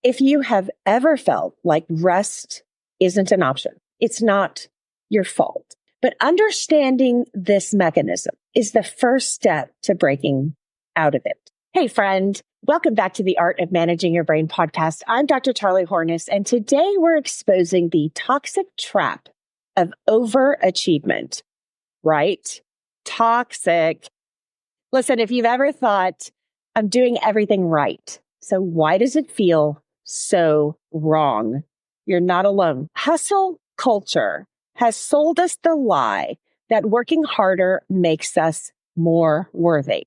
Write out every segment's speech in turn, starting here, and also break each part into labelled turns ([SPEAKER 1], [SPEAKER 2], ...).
[SPEAKER 1] If you have ever felt like rest isn't an option, it's not your fault. But understanding this mechanism is the first step to breaking out of it. Hey, friend, welcome back to the Art of Managing Your Brain podcast. I'm Dr. Charlie Hornes, and today we're exposing the toxic trap of overachievement. Right? Toxic. Listen, if you've ever thought, I'm doing everything right, so why does it feel so wrong? You're not alone. Hustle culture has sold us the lie that working harder makes us more worthy.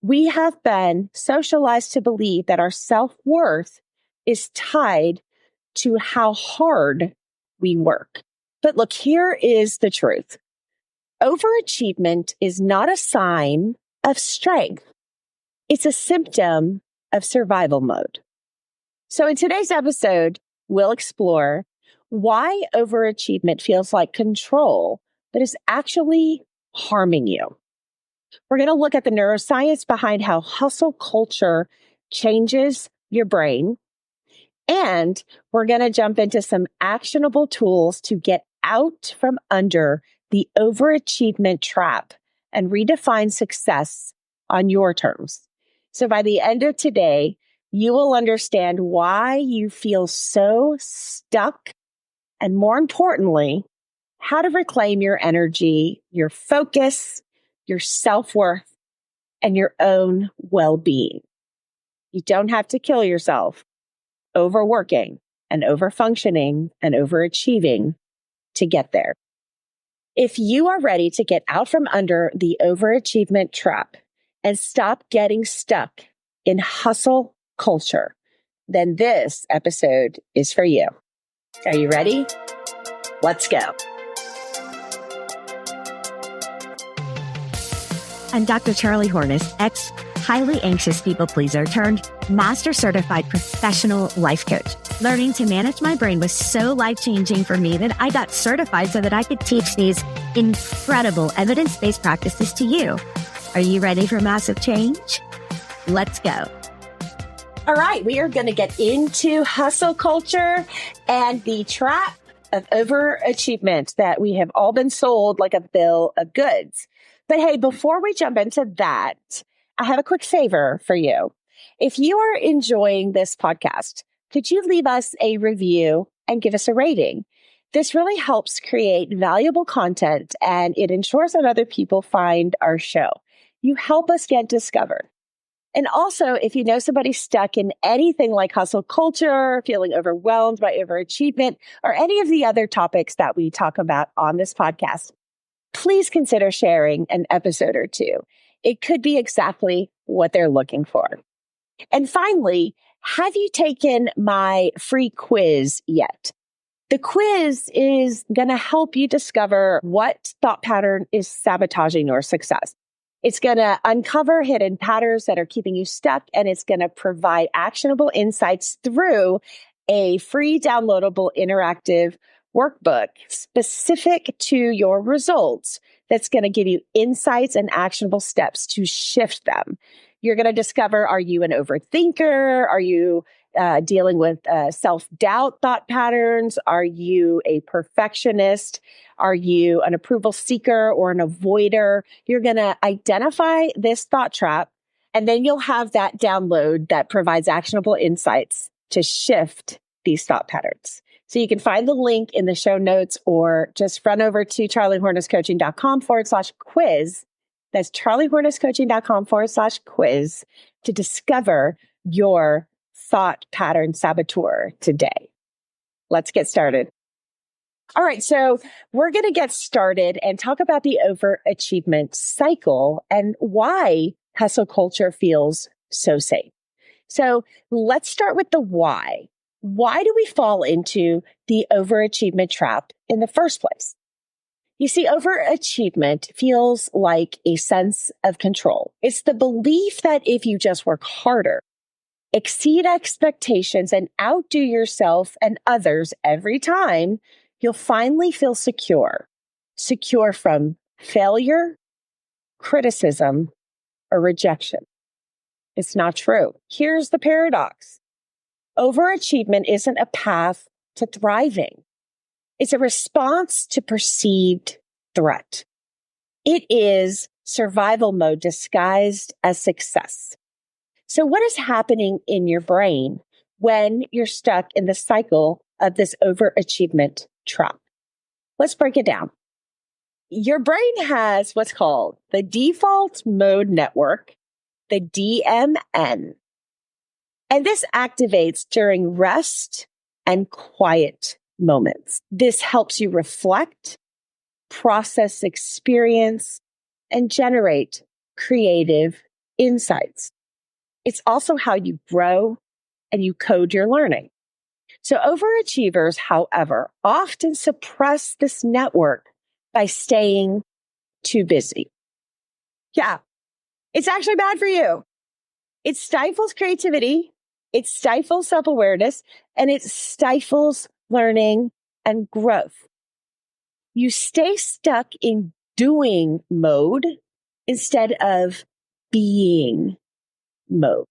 [SPEAKER 1] We have been socialized to believe that our self-worth is tied to how hard we work. But look, here is the truth. Overachievement is not a sign of strength. It's a symptom of survival mode. So in today's episode, we'll explore why overachievement feels like control, but is actually harming you. We're going to look at the neuroscience behind how hustle culture changes your brain. And we're going to jump into some actionable tools to get out from under the overachievement trap and redefine success on your terms. So by the end of today, you will understand why you feel so stuck, and more importantly, how to reclaim your energy, your focus, your self-worth, and your own well-being. You don't have to kill yourself overworking and overfunctioning and overachieving to get there. If you are ready to get out from under the overachievement trap and stop getting stuck in hustle culture, then this episode is for you. Are you ready? Let's go.
[SPEAKER 2] I'm Dr. Charlie Hornes, highly anxious people pleaser turned master certified professional life coach. Learning to manage my brain was so life-changing for me that I got certified so that I could teach these incredible evidence-based practices to you. Are you ready for massive change? Let's go.
[SPEAKER 1] All right, we are going to get into hustle culture and the trap of overachievement that we have all been sold like a bill of goods. But hey, before we jump into that, I have a quick favor for you. If you are enjoying this podcast, could you leave us a review and give us a rating? This really helps create valuable content and it ensures that other people find our show. You help us get discovered. And also, if you know somebody stuck in anything like hustle culture, feeling overwhelmed by overachievement, or any of the other topics that we talk about on this podcast, please consider sharing an episode or two. It could be exactly what they're looking for. And finally, have you taken my free quiz yet? The quiz is going to help you discover what thought pattern is sabotaging your success. It's going to uncover hidden patterns that are keeping you stuck, and it's going to provide actionable insights through a free downloadable interactive workbook specific to your results that's going to give you insights and actionable steps to shift them. You're going to discover, are you an overthinker? Are you dealing with self-doubt thought patterns? Are you a perfectionist? Are you an approval seeker or an avoider? You're going to identify this thought trap, and then you'll have that download that provides actionable insights to shift these thought patterns. So you can find the link in the show notes or just run over to charliehornescoaching.com/quiz. That's charliehornescoaching.com/quiz to discover your thought pattern saboteur today. Let's get started. All right, so we're going to get started and talk about the overachievement cycle and why hustle culture feels so safe. So let's start with the why. Why do we fall into the overachievement trap in the first place? You see, overachievement feels like a sense of control. It's the belief that if you just work harder, exceed expectations, and outdo yourself and others every time, you'll finally feel secure. Secure from failure, criticism, or rejection. It's not true. Here's the paradox. Overachievement isn't a path to thriving. It's a response to perceived threat. It is survival mode disguised as success. So what is happening in your brain when you're stuck in the cycle of this overachievement trap? Let's break it down. Your brain has what's called the default mode network, the DMN. And this activates during rest and quiet moments. This helps you reflect, process experience, and generate creative insights. It's also how you grow and you code your learning. So overachievers, however, often suppress this network by staying too busy. Yeah, it's actually bad for you. It stifles creativity, it stifles self-awareness, and it stifles learning and growth. You stay stuck in doing mode instead of being mode.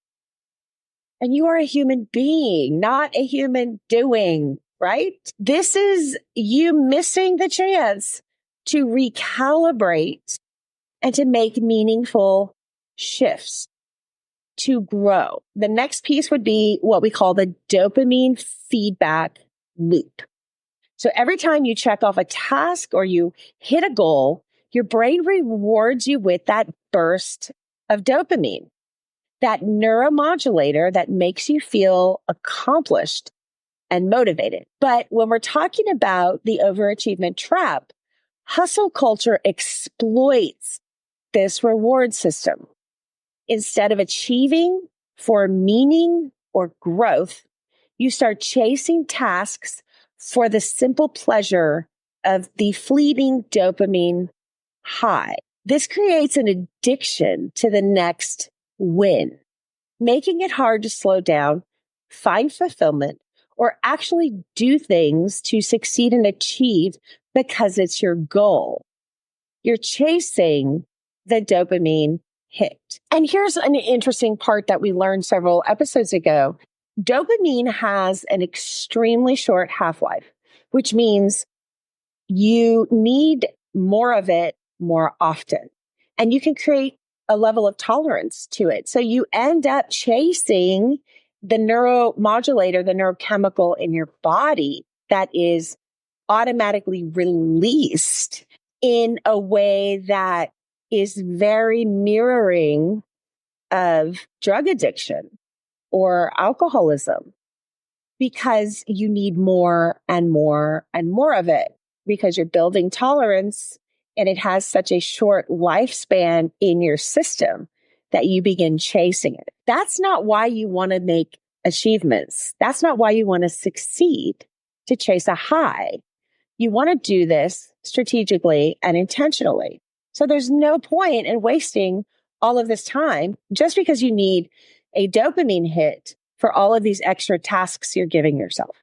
[SPEAKER 1] And you are a human being, not a human doing, right? This is you missing the chance to recalibrate and to make meaningful shifts, to grow. The next piece would be what we call the dopamine feedback loop. So every time you check off a task or you hit a goal, your brain rewards you with that burst of dopamine, that neuromodulator that makes you feel accomplished and motivated. But when we're talking about the overachievement trap, hustle culture exploits this reward system. Instead of achieving for meaning or growth, you start chasing tasks for the simple pleasure of the fleeting dopamine high. This creates an addiction to the next win, making it hard to slow down, find fulfillment, or actually do things to succeed and achieve because it's your goal. You're chasing the dopamine hit. And here's an interesting part that we learned several episodes ago. Dopamine has an extremely short half-life, which means you need more of it more often. And you can create a level of tolerance to it. So you end up chasing the neuromodulator, the neurochemical in your body that is automatically released in a way that is very mirroring of drug addiction or alcoholism, because you need more and more and more of it because you're building tolerance and it has such a short lifespan in your system that you begin chasing it. That's not why you want to make achievements. That's not why you want to succeed, to chase a high. You want to do this strategically and intentionally. So there's no point in wasting all of this time just because you need a dopamine hit for all of these extra tasks you're giving yourself.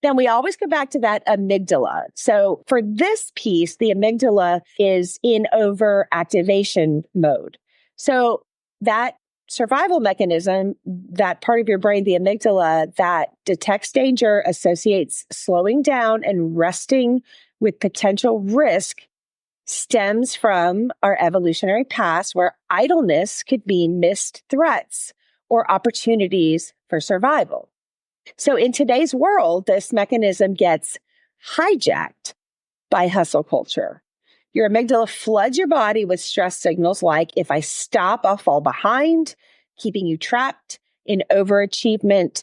[SPEAKER 1] Then we always go back to that amygdala. So for this piece, the amygdala is in overactivation mode. So that survival mechanism, that part of your brain, the amygdala, that detects danger, associates slowing down and resting with potential risk, stems from our evolutionary past where idleness could mean missed threats or opportunities for survival. So in today's world, this mechanism gets hijacked by hustle culture. Your amygdala floods your body with stress signals like, if I stop, I'll fall behind, keeping you trapped in overachievement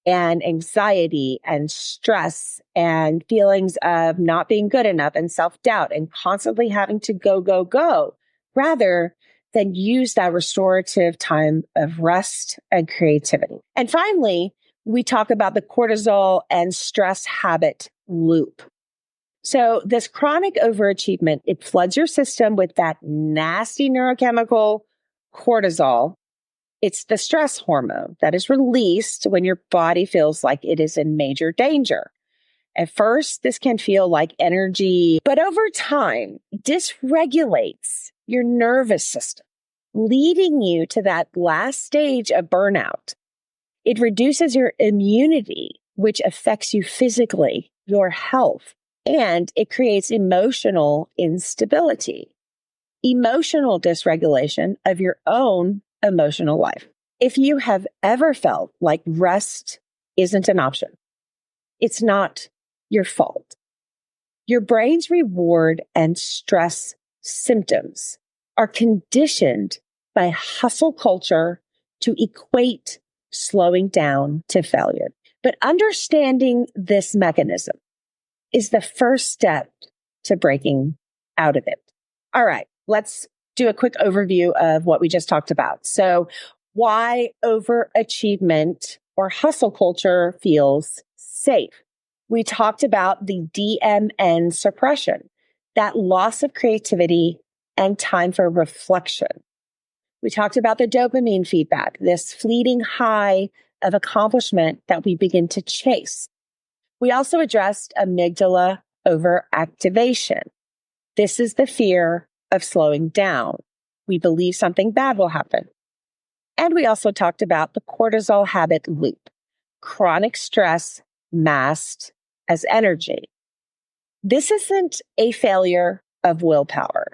[SPEAKER 1] and anxiety and stress and feelings of not being good enough and self-doubt and constantly having to go, rather than use that restorative time of rest and creativity. And finally, we talk about the cortisol and stress habit loop. So this chronic overachievement, it floods your system with that nasty neurochemical cortisol. It's the stress hormone that is released when your body feels like it is in major danger. At first, this can feel like energy, but over time, dysregulates your nervous system, leading you to that last stage of burnout. It reduces your immunity, which affects you physically, your health, and it creates emotional instability, emotional dysregulation of your own emotional life. If you have ever felt like rest isn't an option, it's not your fault. Your brain's reward and stress symptoms are conditioned by hustle culture to equate slowing down to failure. But understanding this mechanism is the first step to breaking out of it. All right, let's do a quick overview of what we just talked about. So why overachievement or hustle culture feels safe. We talked about the DMN suppression, that loss of creativity and time for reflection. We talked about the dopamine feedback, this fleeting high of accomplishment that we begin to chase. We also addressed amygdala overactivation. This is the fear of slowing down. We believe something bad will happen. And we also talked about the cortisol habit loop, chronic stress masked as energy. This isn't a failure of willpower.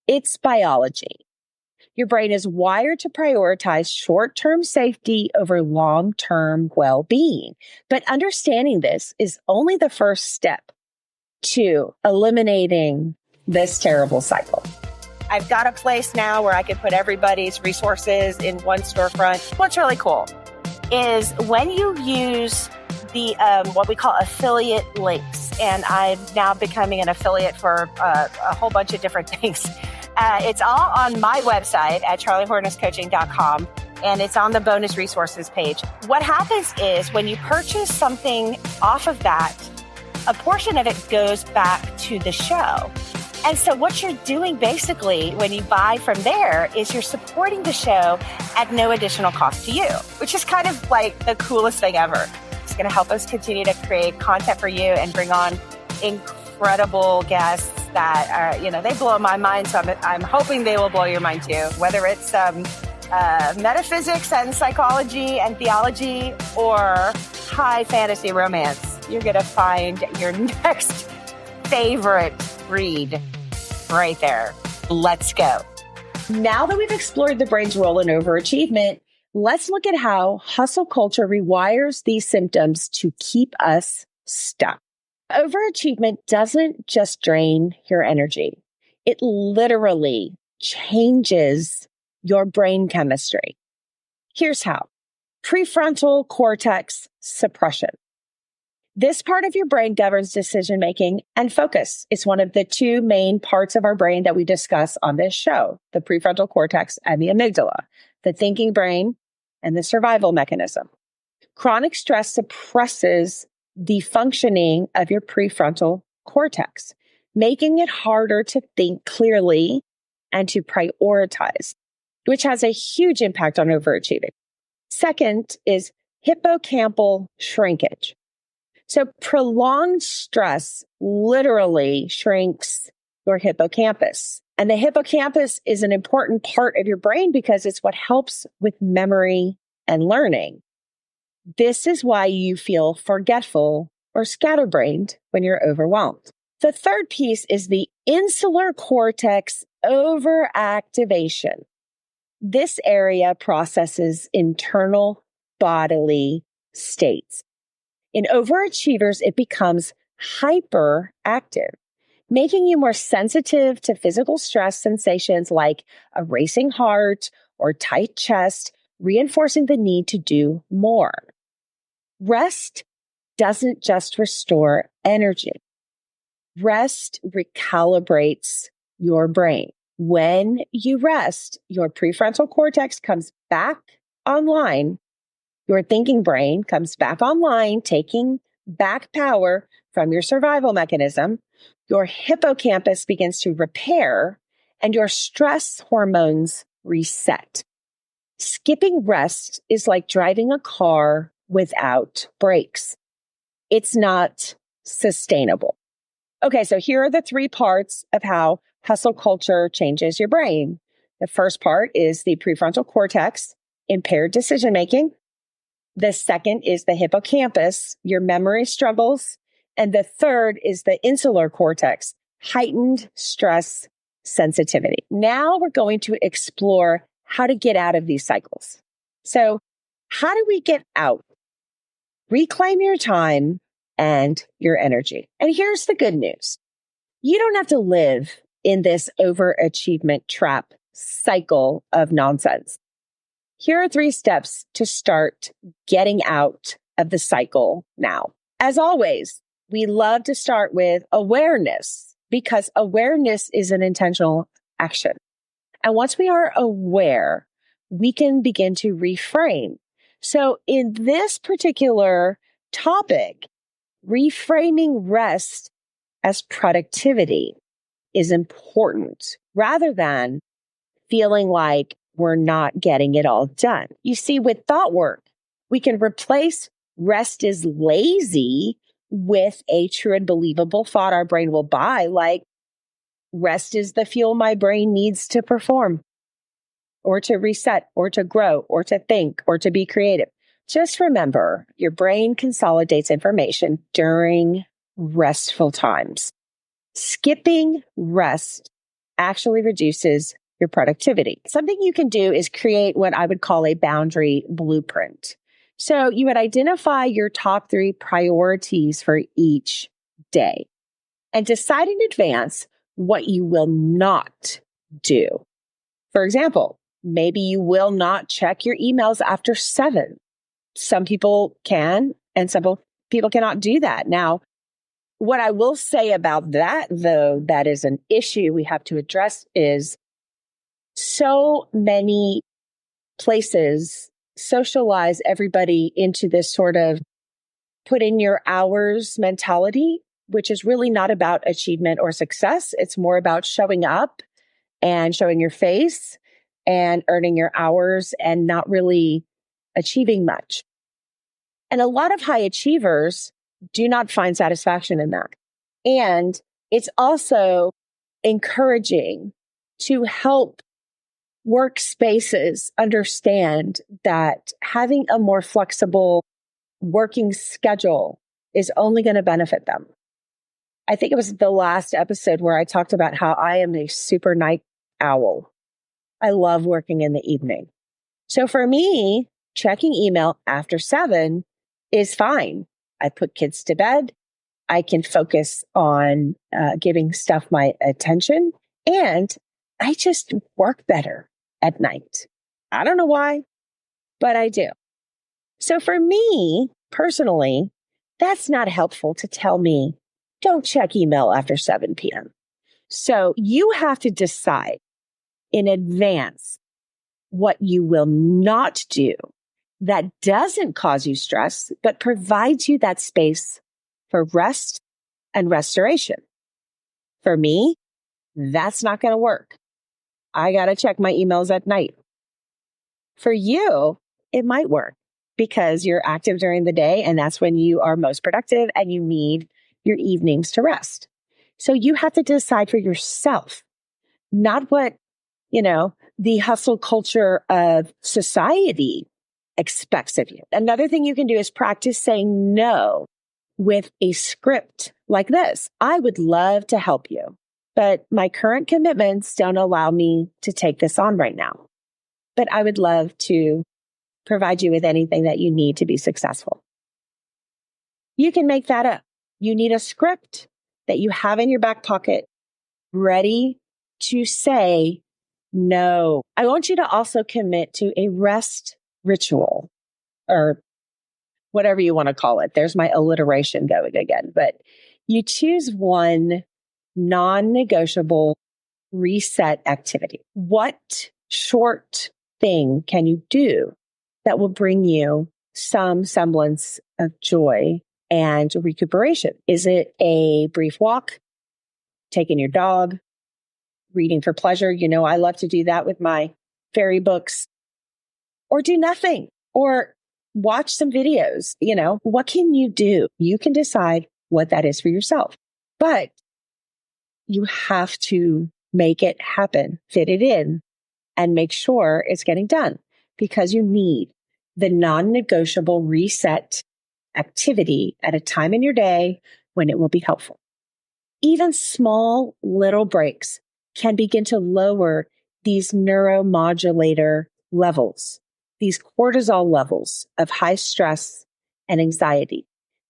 [SPEAKER 1] It's biology. Your brain is wired to prioritize short-term safety over long-term well-being. But understanding this is only the first step to eliminating this terrible cycle. I've got a place now where I can put everybody's resources in one storefront. What's really cool is when you use the what we call affiliate links, and I'm now becoming an affiliate for a whole bunch of different things. It's all on my website at charliehornesscoaching.com, and it's on the bonus resources page. What happens is when you purchase something off of that, a portion of it goes back to the show. And so what you're doing basically when you buy from there is you're supporting the show at no additional cost to you, which is kind of like the coolest thing ever. It's going to help us continue to create content for you and bring on incredible guests that are, they blow my mind. So I'm hoping they will blow your mind too, whether it's metaphysics and psychology and theology or high fantasy romance. You're going to find your next favorite read right there. Let's go. Now that we've explored the brain's role in overachievement, let's look at how hustle culture rewires these symptoms to keep us stuck. Overachievement doesn't just drain your energy. It literally changes your brain chemistry. Here's how. Prefrontal cortex suppression. This part of your brain governs decision-making and focus. It's one of the two main parts of our brain that we discuss on this show, the prefrontal cortex and the amygdala, the thinking brain and the survival mechanism. Chronic stress suppresses the functioning of your prefrontal cortex, making it harder to think clearly and to prioritize, which has a huge impact on overachieving. Second is hippocampal shrinkage. So prolonged stress literally shrinks your hippocampus. And the hippocampus is an important part of your brain because it's what helps with memory and learning. This is why you feel forgetful or scatterbrained when you're overwhelmed. The third piece is the insular cortex overactivation. This area processes internal bodily states. In overachievers, it becomes hyperactive, making you more sensitive to physical stress sensations like a racing heart or tight chest, reinforcing the need to do more. Rest doesn't just restore energy. Rest recalibrates your brain. When you rest, your prefrontal cortex comes back online. Your thinking brain comes back online, taking back power from your survival mechanism. Your hippocampus begins to repair, and your stress hormones reset. Skipping rest is like driving a car without brakes. It's not sustainable. Okay, so here are the three parts of how hustle culture changes your brain. The first part is the prefrontal cortex, impaired decision-making. The second is the hippocampus, your memory struggles. And the third is the insular cortex, heightened stress sensitivity. Now we're going to explore how to get out of these cycles. So how do we get out? Reclaim your time and your energy. And here's the good news. You don't have to live in this overachievement trap cycle of nonsense. Here are 3 steps to start getting out of the cycle now. As always, we love to start with awareness because awareness is an intentional action. And once we are aware, we can begin to reframe. So in this particular topic, reframing rest as productivity is important rather than feeling like we're not getting it all done. You see, with thought work, we can replace rest is lazy with a true and believable thought our brain will buy, like rest is the fuel my brain needs to perform or to reset or to grow or to think or to be creative. Just remember, your brain consolidates information during restful times. Skipping rest actually reduces your productivity. Something you can do is create what I would call a boundary blueprint. So you would identify your top 3 priorities for each day and decide in advance what you will not do. For example, maybe you will not check your emails after 7. Some people can, and some people cannot do that. Now, what I will say about that, though, that is an issue we have to address is so many places socialize everybody into this sort of put in your hours mentality, which is really not about achievement or success. It's more about showing up and showing your face and earning your hours and not really achieving much. And a lot of high achievers do not find satisfaction in that. And it's also encouraging to help workspaces understand that having a more flexible working schedule is only going to benefit them. I think it was the last episode where I talked about how I am a super night owl. I love working in the evening. So for me, checking email after 7 is fine. I put kids to bed. I can focus on giving stuff my attention, and I just work better at night. I don't know why, but I do. So for me personally, that's not helpful to tell me, don't check email after 7 p.m. So you have to decide in advance what you will not do that doesn't cause you stress, but provides you that space for rest and restoration. For me, that's not going to work. I got to check my emails at night. For you, it might work because you're active during the day and that's when you are most productive and you need your evenings to rest. So you have to decide for yourself, not what, the hustle culture of society expects of you. Another thing you can do is practice saying no with a script like this. I would love to help you, but my current commitments don't allow me to take this on right now. But I would love to provide you with anything that you need to be successful. You can make that up. You need a script that you have in your back pocket ready to say no. I want you to also commit to a rest ritual or whatever you want to call it. There's my alliteration going again, but you choose one non-negotiable reset activity. What short thing can you do that will bring you some semblance of joy and recuperation? Is it a brief walk, taking your dog, reading for pleasure? I love to do that with my fairy books, or do nothing, or watch some videos. What can you do? You can decide what that is for yourself, but you have to make it happen, fit it in, and make sure it's getting done because you need the non-negotiable reset activity at a time in your day when it will be helpful. Even small little breaks can begin to lower these neuromodulator levels, these cortisol levels of high stress and anxiety,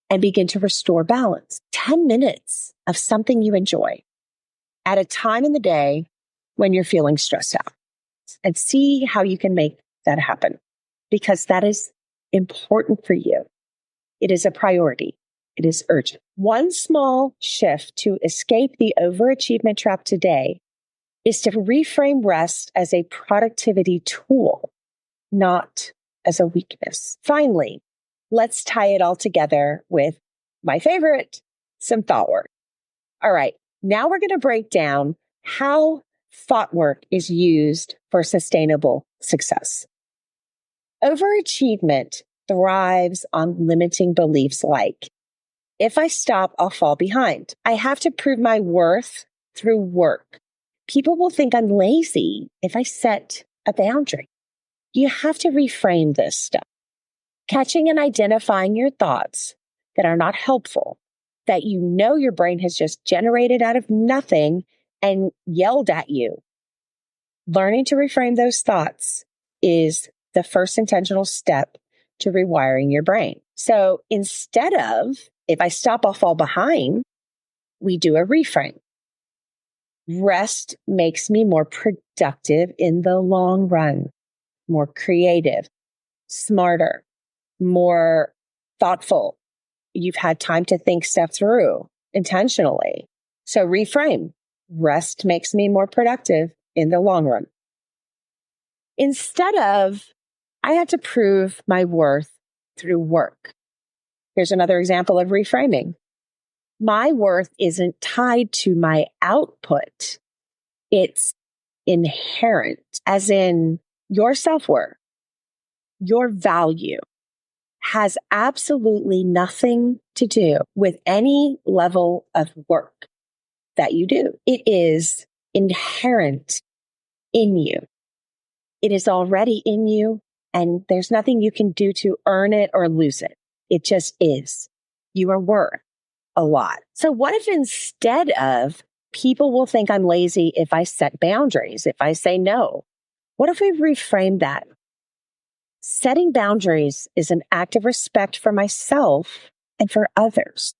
[SPEAKER 1] and begin to restore balance. 10 minutes of something you enjoy at a time in the day when you're feeling stressed out, and see how you can make that happen, because that is important for you. It is a priority. It is urgent. One small shift to escape the overachievement trap today is to reframe rest as a productivity tool, not as a weakness. Finally, let's tie it all together with my favorite, some thought work. All right, now we're going to break down how thought work is used for sustainable success. Overachievement thrives on limiting beliefs like, if I stop, I'll fall behind. I have to prove my worth through work. People will think I'm lazy if I set a boundary. You have to reframe this stuff. Catching and identifying your thoughts that are not helpful, that you know your brain has just generated out of nothing and yelled at you. Learning to reframe those thoughts is the first intentional step to rewiring your brain. So instead of, if I stop, I'll fall behind, we do a reframe. Rest makes me more productive in the long run, more creative, smarter, more thoughtful. You've had time to think stuff through intentionally. So reframe. Rest makes me more productive in the long run. Instead of, I have to prove my worth through work. Here's another example of reframing. My worth isn't tied to my output. It's inherent, as in your self-worth, your value has absolutely nothing to do with any level of work that you do. It is inherent in you. It is already in you, and there's nothing you can do to earn it or lose it. It just is. You are worth a lot. So what if instead of, people will think I'm lazy if I set boundaries, if I say no? What if we reframe that? Setting boundaries is an act of respect for myself and for others.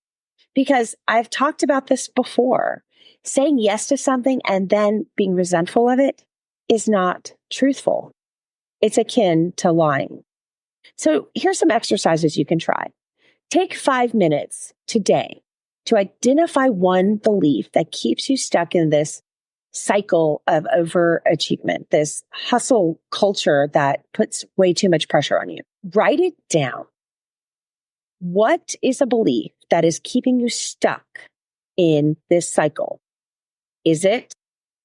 [SPEAKER 1] Because I've talked about this before. Saying yes to something and then being resentful of it is not truthful. It's akin to lying. So here's some exercises you can try. Take 5 minutes today to identify one belief that keeps you stuck in this cycle of overachievement, this hustle culture that puts way too much pressure on you. Write it down. What is a belief that is keeping you stuck in this cycle? Is it,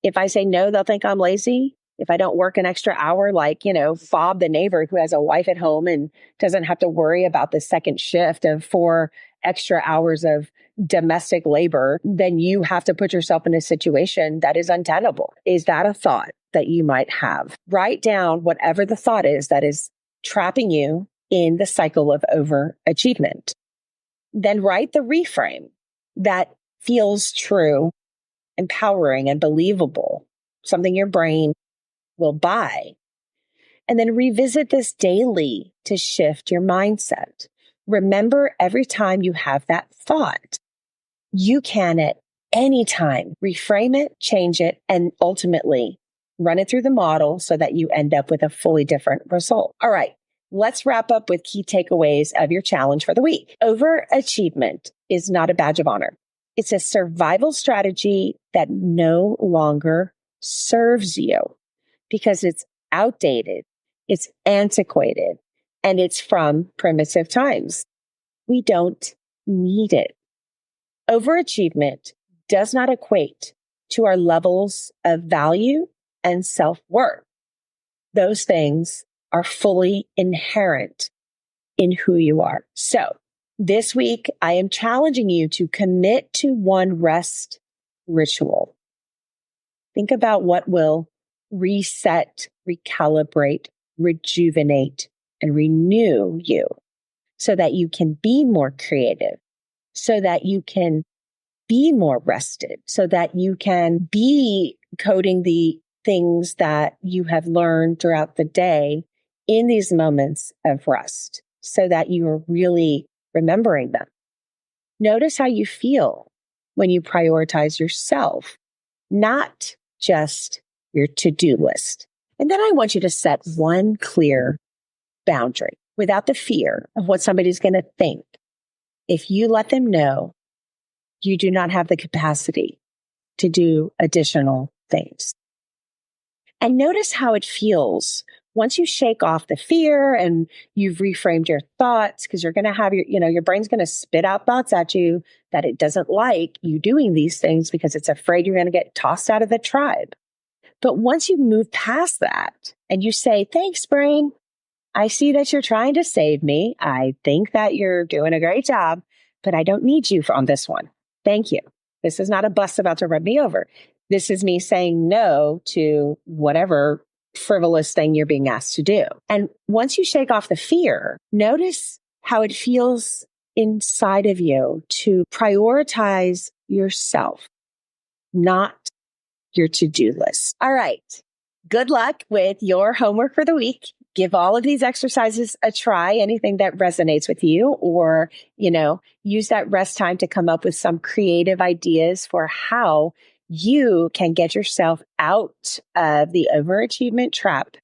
[SPEAKER 1] if I say no, they'll think I'm lazy? If I don't work an extra hour, like, Bob, the neighbor who has a wife at home and doesn't have to worry about the second shift of 4 extra hours of domestic labor, then you have to put yourself in a situation that is untenable. Is that a thought that you might have? Write down whatever the thought is that is trapping you in the cycle of overachievement. Then write the reframe that feels true, empowering, and believable, something your brain will buy. And then revisit this daily to shift your mindset. Remember, every time you have that thought, you can at any time reframe it, change it, and ultimately run it through the model so that you end up with a fully different result. All right, let's wrap up with key takeaways of your challenge for the week. Overachievement is not a badge of honor. It's a survival strategy that no longer serves you because it's outdated, it's antiquated, and it's from primitive times. We don't need it. Overachievement does not equate to our levels of value and self-worth. Those things are fully inherent in who you are. So this week, I am challenging you to commit to one rest ritual. Think about what will reset, recalibrate, rejuvenate, and renew you so that you can be more creative, so that you can be more rested, so that you can be coding the things that you have learned throughout the day in these moments of rest, so that you are really remembering them. Notice how you feel when you prioritize yourself, not just your to-do list. And then I want you to set one clear boundary without the fear of what somebody's going to think. If you let them know you do not have the capacity to do additional things. And notice how it feels once you shake off the fear and you've reframed your thoughts, because you're going to have your brain's going to spit out thoughts at you that it doesn't like you doing these things because it's afraid you're going to get tossed out of the tribe. But once you move past that and you say, thanks, brain, I see that you're trying to save me. I think that you're doing a great job, but I don't need you on this one. Thank you. This is not a bus about to run me over. This is me saying no to whatever frivolous thing you're being asked to do. And once you shake off the fear, notice how it feels inside of you to prioritize yourself, not your to-do list. All right. Good luck with your homework for the week. Give all of these exercises a try, anything that resonates with you, or, use that rest time to come up with some creative ideas for how you can get yourself out of the overachievement trap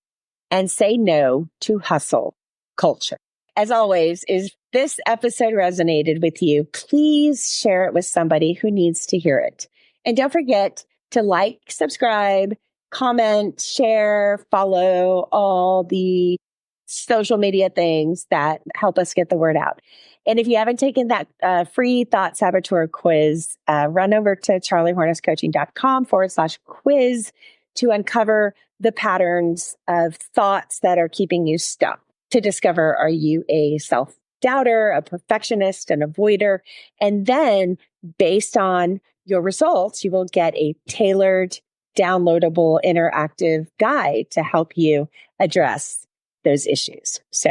[SPEAKER 1] and say no to hustle culture. As always, if this episode resonated with you, please share it with somebody who needs to hear it. And don't forget to like, subscribe, comment, share, follow all the social media things that help us get the word out. And if you haven't taken that free Thought Saboteur quiz, run over to charliehornisscoaching.com/quiz to uncover the patterns of thoughts that are keeping you stuck, to discover, are you a self-doubter, a perfectionist, an avoider? And then based on your results, you will get a tailored, downloadable, interactive guide to help you address those issues. So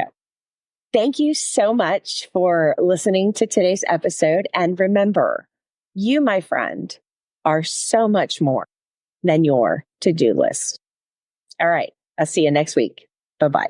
[SPEAKER 1] thank you so much for listening to today's episode. And remember, you, my friend, are so much more than your to-do list. All right. I'll see you next week. Bye-bye.